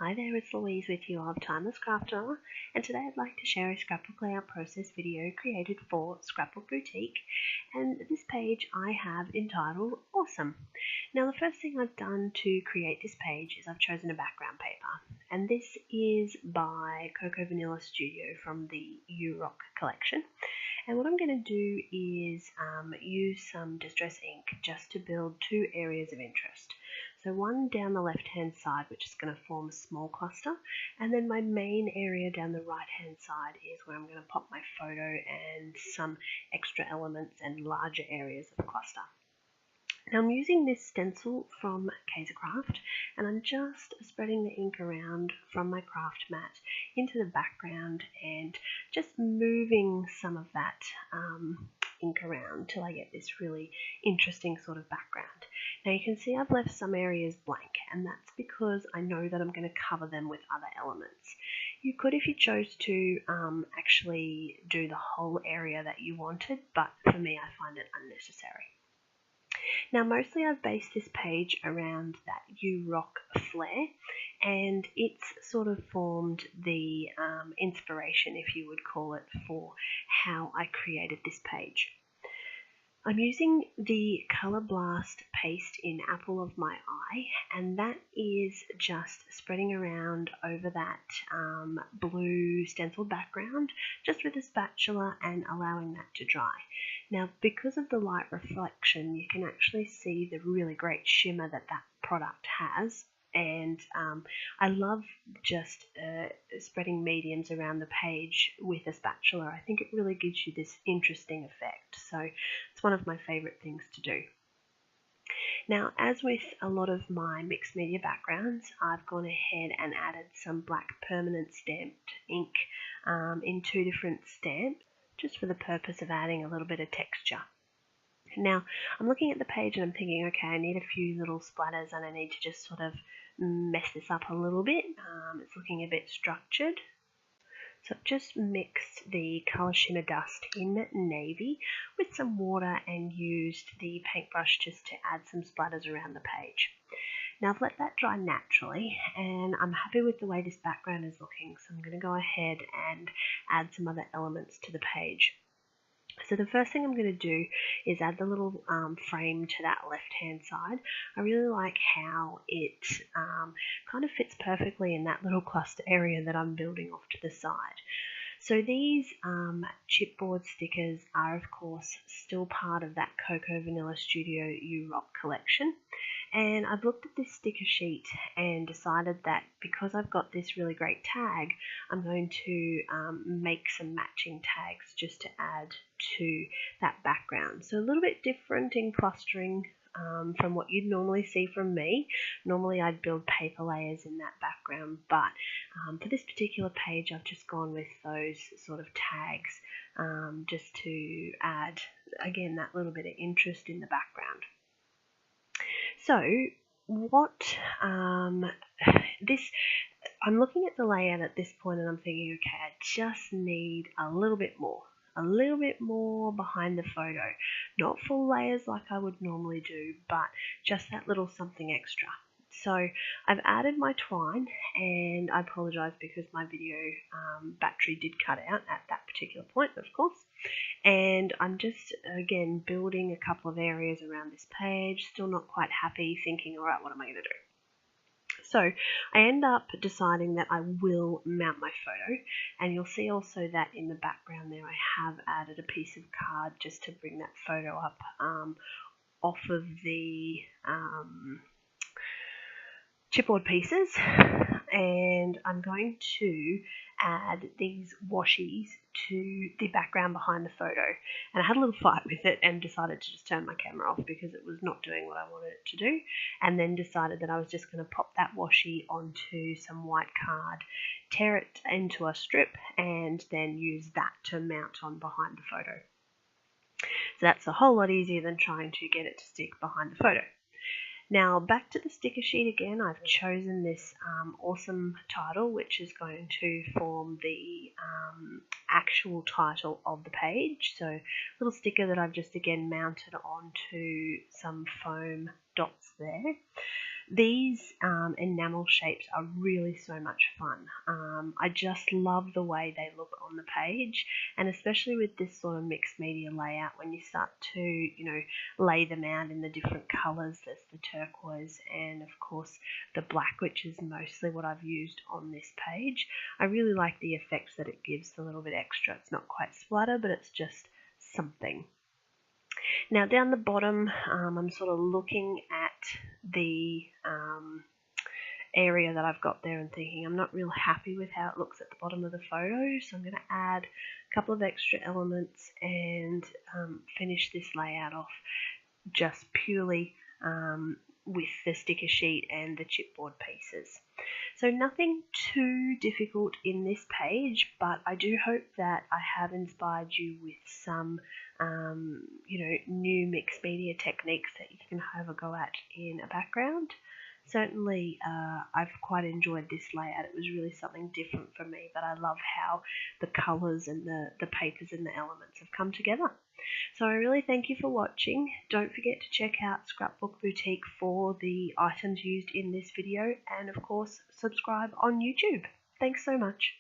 Hi there, it's Louise with you of Timeless Crafter, and today I'd like to share a scrapbook layout process video created for Scrapbook Boutique, and this page I have entitled Awesome. Now the first thing I've done to create this page is I've chosen a background paper, and this is by Cocoa Vanilla Studio from the U-Rock collection. And what I'm going to do is use some Distress ink just to build two areas of interest. So one down the left hand side, which is going to form a small cluster, and then my main area down the right hand side is where I'm going to pop my photo and some extra elements and larger areas of the cluster. Now I'm using this stencil from Craft, and I'm just spreading the ink around from my craft mat into the background and just moving some of that ink around till I get this really interesting sort of background. Now you can see I've left some areas blank, and that's because I know that I'm going to cover them with other elements. You could, if you chose to, actually do the whole area that you wanted, but for me I find it unnecessary. Now mostly I've based this page around that U-Rock flare, and it's sort of formed the inspiration, if you would call it, for how I created this page. I'm using the Colour Blast paste in Apple of My Eye, and that is just spreading around over that blue stenciled background just with a spatula and allowing that to dry. Now because of the light reflection, you can actually see the really great shimmer that that product has. And I love just spreading mediums around the page with a spatula. I think it really gives you this interesting effect. So it's one of my favorite things to do. Now, as with a lot of my mixed media backgrounds, I've gone ahead and added some black permanent stamped ink in two different stamps, just for the purpose of adding a little bit of texture. Now, I'm looking at the page and I'm thinking, okay, I need a few little splatters and I need to just sort of mess this up a little bit. It's looking a bit structured. So I've just mixed the Colour Shimmer Dust in navy with some water and used the paintbrush just to add some splatters around the page. Now I've let that dry naturally, and I'm happy with the way this background is looking, so I'm going to go ahead and add some other elements to the page. So the first thing I'm going to do is add the little frame to that left hand side. I really like how it kind of fits perfectly in that little cluster area that I'm building off to the side. So these chipboard stickers are of course still part of that Cocoa Vanilla Studio U-Rock collection. And I've looked at this sticker sheet and decided that because I've got this really great tag, I'm going to make some matching tags just to add to that background. So a little bit different in clustering from what you'd normally see from me. Normally I'd build paper layers in that background, but for this particular page I've just gone with those sort of tags just to add, again, that little bit of interest in the background. So what I'm looking at the layout at this point and I'm thinking, okay, I just need a little bit more behind the photo. Not full layers like I would normally do, but just that little something extra. So I've added my twine, and I apologize because my video battery did cut out at that particular point, of course. And I'm just, again, building a couple of areas around this page, still not quite happy, thinking, all right, what am I going to do? So I end up deciding that I will mount my photo, and you'll see also that in the background there I have added a piece of card just to bring that photo up off of the chipboard pieces, and I'm going to add these washies to the background behind the photo. And I had a little fight with it and decided to just turn my camera off because it was not doing what I wanted it to do, and then decided that I was just going to pop that washi onto some white card, tear it into a strip, and then use that to mount on behind the photo. So that's a whole lot easier than trying to get it to stick behind the photo. Now back to the sticker sheet again, I've chosen this awesome title, which is going to form the actual title of the page. So a little sticker that I've just again mounted onto some foam dots there. These enamel shapes are really so much fun. I just love the way they look on the page, and especially with this sort of mixed media layout, when you start to, lay them out in the different colours. There's the turquoise and of course the black, which is mostly what I've used on this page. I really like the effects that it gives, a little bit extra. It's not quite splatter, but it's just something. Now down the bottom, I'm sort of looking at the area that I've got there and thinking I'm not real happy with how it looks at the bottom of the photo, so I'm going to add a couple of extra elements and finish this layout off just purely with the sticker sheet and the chipboard pieces. So nothing too difficult in this page, but I do hope that I have inspired you with some new mixed media techniques that you can have a go at in a background. Certainly, I've quite enjoyed this layout. It was really something different for me, but I love how the colours and the papers and the elements have come together. So I really thank you for watching. Don't forget to check out Scrapbook Boutique for the items used in this video, and of course subscribe on YouTube. Thanks so much.